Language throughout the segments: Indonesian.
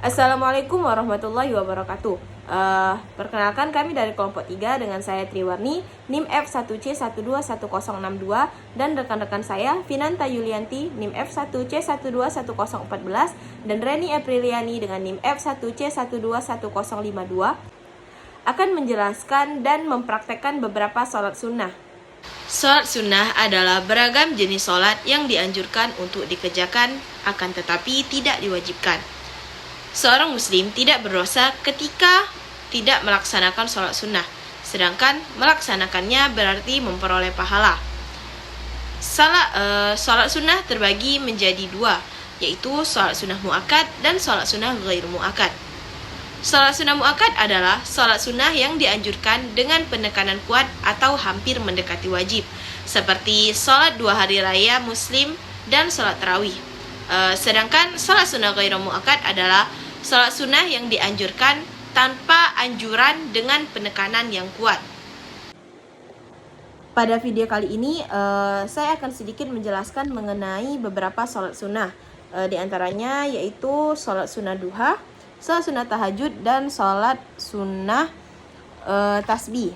Assalamualaikum warahmatullahi wabarakatuh. Perkenalkan, kami dari kelompok 3 dengan saya Triwarni, NIM F1C121062, dan rekan-rekan saya Finanta Yulianti, NIM F1C121014, dan Reni Apriliani dengan NIM F1C121052 akan menjelaskan dan mempraktekkan beberapa sholat sunnah. Sholat sunnah adalah beragam jenis sholat yang dianjurkan untuk dikerjakan, akan tetapi tidak diwajibkan. Seorang muslim tidak berdosa ketika tidak melaksanakan sholat sunnah, sedangkan melaksanakannya berarti memperoleh pahala. Sholat sunnah terbagi menjadi dua, yaitu sholat sunnah muakkad dan sholat sunnah ghairu muakkad. Sholat sunnah muakkad adalah sholat sunnah yang dianjurkan dengan penekanan kuat atau hampir mendekati wajib, seperti sholat 2 hari raya muslim dan sholat tarawih. Sedangkan sholat sunnah ghairu muakkad adalah sholat sunnah yang dianjurkan tanpa anjuran dengan penekanan yang kuat. Pada video kali ini, saya akan sedikit menjelaskan mengenai beberapa sholat sunnah. Di antaranya yaitu sholat sunnah duha, sholat sunnah tahajud, dan sholat sunnah tasbih.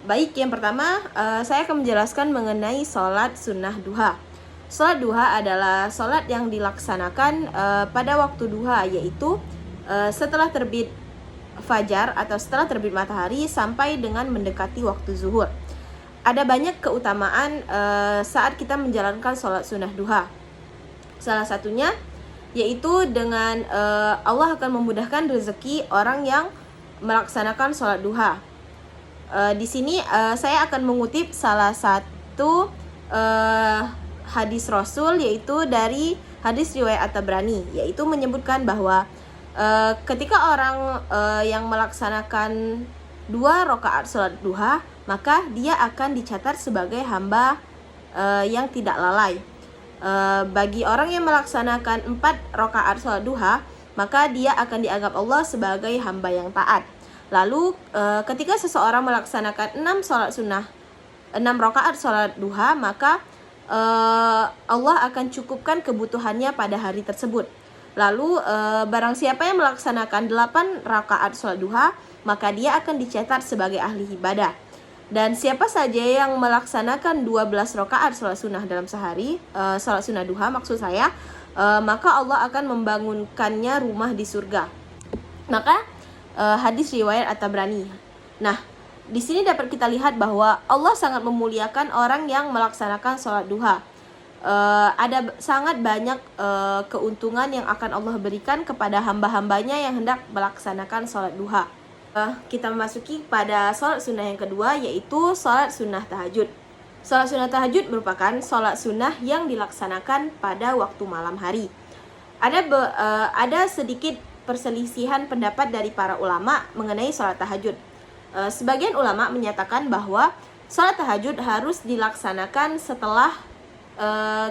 Baik, yang pertama saya akan menjelaskan mengenai sholat sunnah duha. Sholat duha adalah sholat yang dilaksanakan pada waktu duha, yaitu setelah terbit fajar atau setelah terbit matahari sampai dengan mendekati waktu zuhur. Ada banyak keutamaan saat kita menjalankan sholat sunnah duha. Salah satunya yaitu dengan Allah akan memudahkan rezeki orang yang melaksanakan sholat duha. Di sini saya akan mengutip salah satu hadis Rasul, yaitu dari hadis riwayat At-Tabrani, yaitu menyebutkan bahwa ketika orang yang melaksanakan 2 rakaat sholat duha, maka dia akan dicatat sebagai hamba yang tidak lalai. Bagi orang yang melaksanakan 4 rakaat sholat duha, maka dia akan dianggap Allah sebagai hamba yang taat. Lalu ketika seseorang melaksanakan 6 rakaat sholat duha, maka Allah akan cukupkan kebutuhannya pada hari tersebut. Lalu barang siapa yang melaksanakan 8 rakaat sholat duha, maka dia akan dicatat sebagai ahli ibadah. Dan siapa saja yang melaksanakan 12 rakaat sholat sunnah dalam sehari, sholat sunnah duha maksud saya, maka Allah akan membangunkannya rumah di surga. Maka hadis riwayat At-Tabrani. Nah, di sini dapat kita lihat bahwa Allah sangat memuliakan orang yang melaksanakan sholat duha. Ada sangat banyak keuntungan yang akan Allah berikan kepada hamba-hambanya yang hendak melaksanakan sholat duha. Kita memasuki pada sholat sunnah yang kedua, yaitu sholat sunnah tahajud. Sholat sunnah tahajud merupakan sholat sunnah yang dilaksanakan pada waktu malam hari. Ada sedikit perselisihan pendapat dari para ulama mengenai sholat tahajud. Sebagian ulama menyatakan bahwa sholat tahajud harus dilaksanakan setelah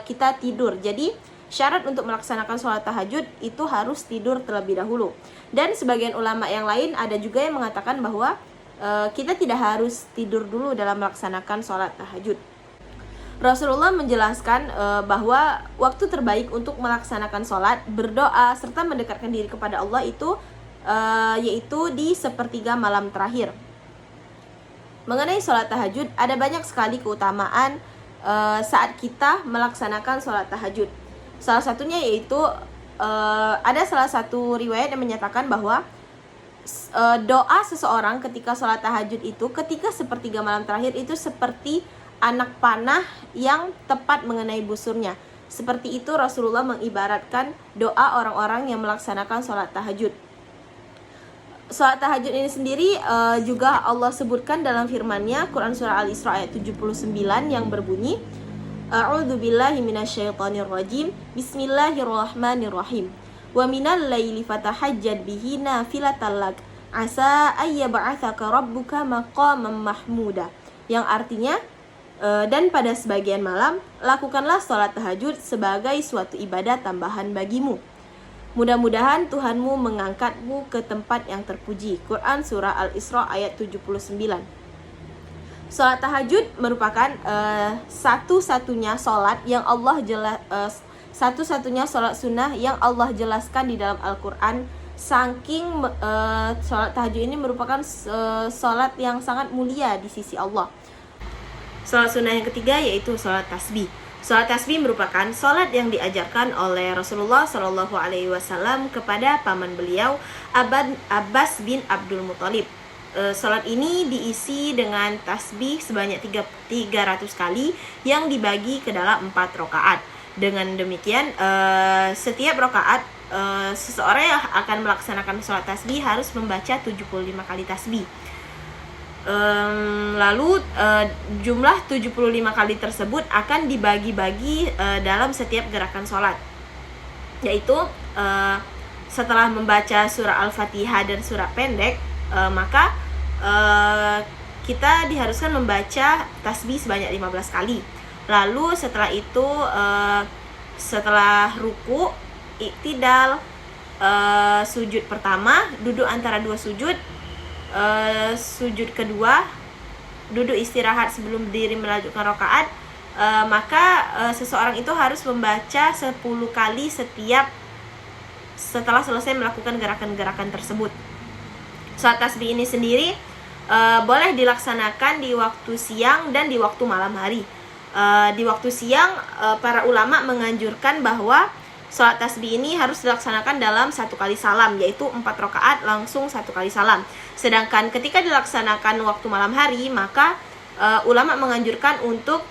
kita tidur. Jadi syarat untuk melaksanakan sholat tahajud itu harus tidur terlebih dahulu. Dan sebagian ulama yang lain ada juga yang mengatakan bahwa kita tidak harus tidur dulu dalam melaksanakan sholat tahajud. Rasulullah menjelaskan bahwa waktu terbaik untuk melaksanakan sholat, berdoa, serta mendekatkan diri kepada Allah itu yaitu di sepertiga malam terakhir. Mengenai sholat tahajud, ada banyak sekali keutamaan saat kita melaksanakan sholat tahajud. Salah satunya yaitu ada salah satu riwayat yang menyatakan bahwa doa seseorang ketika sholat tahajud itu ketika sepertiga malam terakhir itu seperti anak panah yang tepat mengenai busurnya. Seperti itu Rasulullah mengibaratkan doa orang-orang yang melaksanakan sholat tahajud. Sholat tahajud ini sendiri juga Allah sebutkan dalam firman-Nya, Quran Surah Al-Isra ayat 79 yang berbunyi, A'udzu billahi minasyaitonir rajim. Bismillahirrahmanirrahim. Wa minal laili fatahajjad bihi nafilatan lak asa ayyab'atsaka rabbuka maqaman mahmuda. Yang artinya dan pada sebagian malam lakukanlah sholat tahajud sebagai suatu ibadah tambahan bagimu. Mudah-mudahan Tuhanmu mengangkatmu ke tempat yang terpuji. Quran Surah Al-Isra ayat 79. Sholat tahajud merupakan satu-satunya sholat yang satu-satunya sholat sunnah yang Allah jelaskan di dalam Al-Quran saking sholat tahajud ini merupakan sholat yang sangat mulia di sisi Allah. Sholat sunnah yang ketiga yaitu sholat tasbih. Sholat tasbih merupakan sholat yang diajarkan oleh Rasulullah Shallallahu Alaihi Wasallam kepada paman beliau Abbas bin Abdul Muthalib. Sholat ini diisi dengan tasbih sebanyak 300 kali yang dibagi ke dalam 4 rakaat. Dengan demikian setiap rakaat seseorang yang akan melaksanakan sholat tasbih harus membaca 75 kali tasbih. Lalu jumlah 75 kali tersebut akan dibagi-bagi dalam setiap gerakan sholat, yaitu setelah membaca surah Al-Fatihah dan surah pendek, maka kita diharuskan membaca tasbih sebanyak 15 kali. Lalu setelah itu setelah ruku, iktidal, sujud pertama, duduk antara dua sujud, sujud kedua, duduk istirahat sebelum berdiri melanjutkan rakaat, maka seseorang itu harus membaca 10 kali setelah selesai melakukan gerakan-gerakan tersebut. Sholat tasbih ini sendiri boleh dilaksanakan di waktu siang dan di waktu malam hari. Di waktu siang para ulama menganjurkan bahwa sholat tasbih ini harus dilaksanakan dalam 1 kali salam, yaitu 4 rakaat langsung 1 kali salam. Sedangkan ketika dilaksanakan waktu malam hari, maka ulama menganjurkan untuk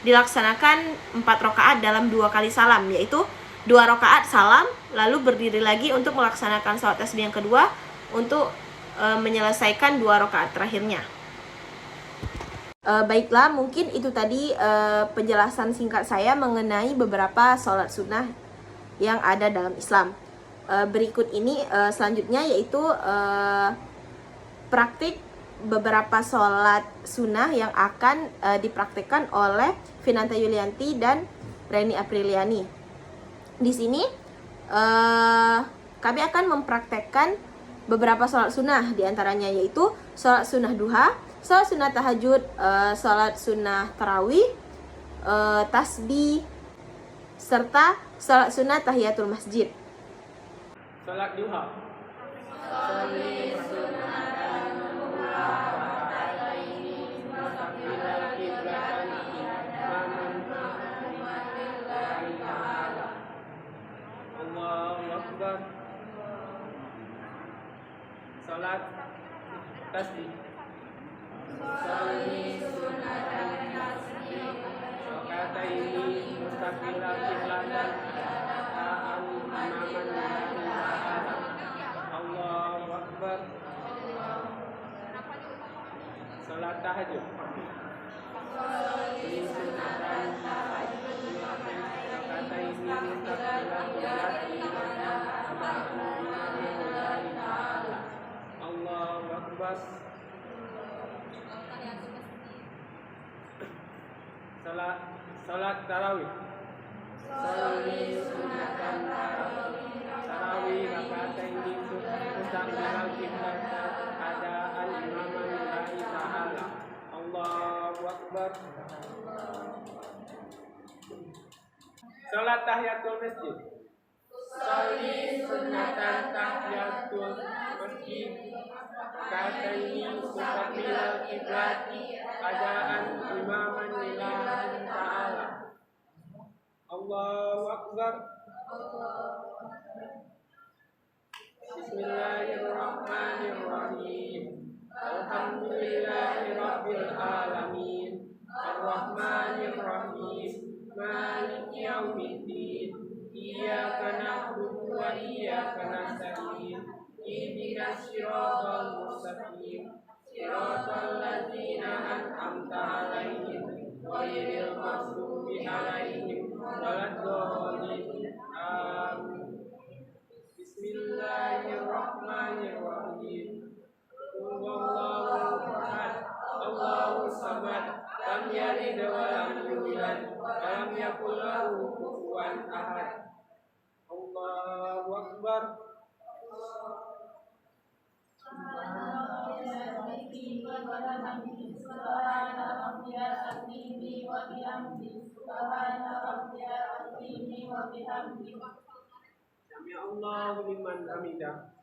dilaksanakan 4 rakaat dalam 2 kali salam, yaitu 2 rakaat salam, lalu berdiri lagi untuk melaksanakan sholat tasbih yang kedua untuk menyelesaikan 2 rakaat terakhirnya. Baiklah, mungkin itu tadi penjelasan singkat saya mengenai beberapa sholat sunnah yang ada dalam Islam. Berikut ini selanjutnya yaitu praktik beberapa sholat sunnah yang akan dipraktikkan oleh Vinanta Yulianti dan Reni Apriliani. Di sini kami akan mempraktekkan beberapa sholat sunnah, diantaranya yaitu sholat sunnah duha, sholat sunnah tahajud, sholat sunnah tarawih, tasbih, serta sholat sunnah tahiyatul masjid. Sholat duha. Allahu Akbar. Sholat tasbih. Rakaataini mustaqbilal qiblatan ta'an imaman ta'ala. Allahu Akbar. Salat tahajud. Rakaataini mustaqbilal qiblatan ta'ala. Allahu Akbar. Salat tarawih. Tarawih rakaataini mustaqbilal qiblat adaan imaman lillahi ta'ala. Allahu Akbar. Salat tahiyatul masjid. Sholli sunnatan tahiyatul masjid. Rakaataini mustaqbilal qiblati adaan imaman lillahi ta'ala. Allahu Akbar. Bismillahirrahmanirrahim. Alhamdulillahi rabbil alamin. Ar-Rahmanir-Rahim. Maliki yaumiddin. Iyyaka na'budu wa iyyaka nasta'in. Ihdinas siratal mustaqim. Siratal ladzina an'amta 'alaihim ghairil maghdubi 'alaihim waladdallin. Amin. Bismillahirrahmanirrahim. Allahu ahad, Allahu samad, lam yalid wa lam yulad, wa lam yakul lahu kufuwan ahad. Allahu Akbar. Sami Allahu liman hamidah.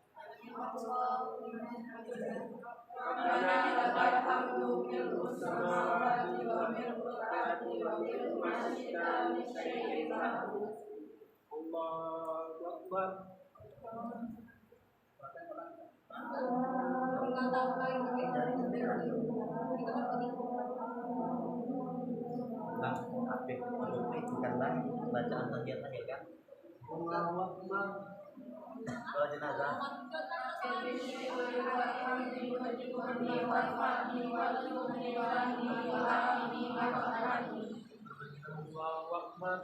Rabbana lakal hamdu mil'us samawati wa mil'ul ardi wa mil'u ma syi'ta min syai'in ba'du. Allahu akbar. Bukanlah bacaan tahiyat kan? Allahu akbar. Kalau jenazah Allahu akbar.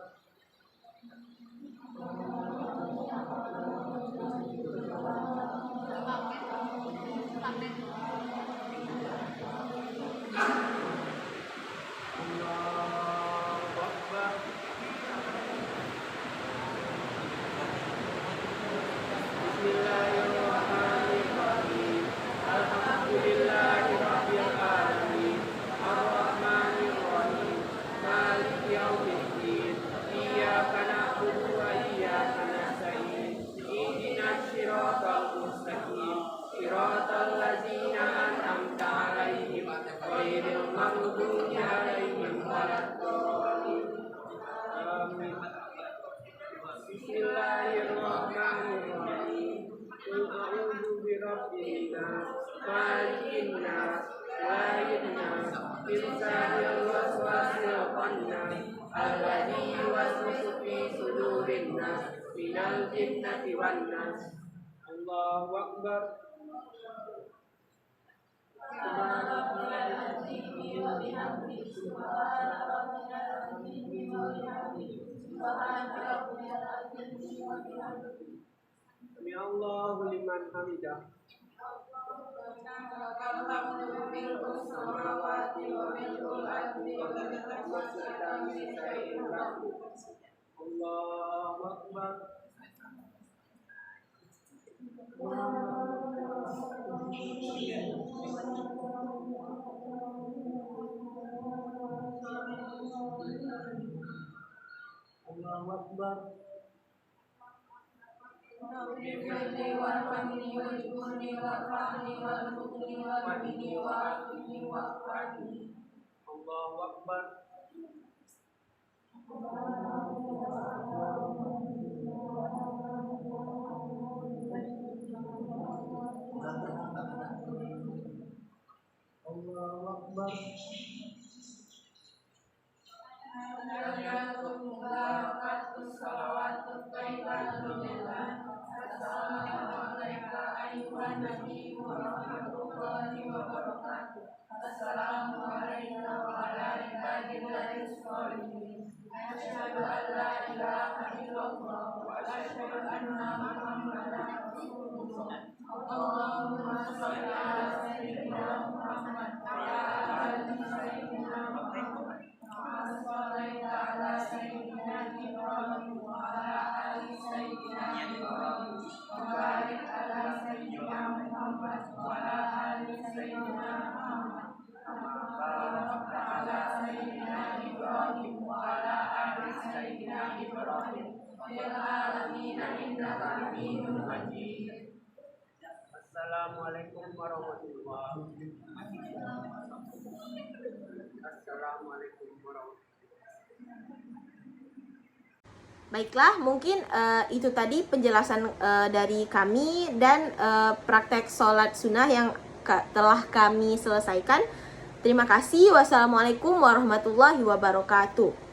Allahu akbar. Bismillahirrahmanirrahim. Alhamdulillahirabbil alamin. Arrahmanir rahim. Maliki yaumiddin. Iyyaka na'budu wa iyyaka nasta'in. Ihdinas siratal mustaqim. Siratal ladzina an'amta 'alaihim ghairil maghdubi 'alaihim waladdallin. Amin. Bismillahirrahmanirrahim. Qul a'udzu birabbin nas, malikin nas, ilahin nas, min syarril waswasil khannas, alladzi yuwaswisu fi sudurin nas, minal jinnati wan nas. Allahu akbar. Sami Allahu liman hamidah. Allahu akbar. Allahu akbar. Allahu akbar. Allahu akbar. Assalamualaikum warahmatullahi wabarakatuh. Assalamualaikum warahmatullahi. Baiklah, mungkin itu tadi penjelasan dari kami dan praktek sholat sunnah yang telah kami selesaikan. Terima kasih. Wassalamualaikum warahmatullahi wabarakatuh.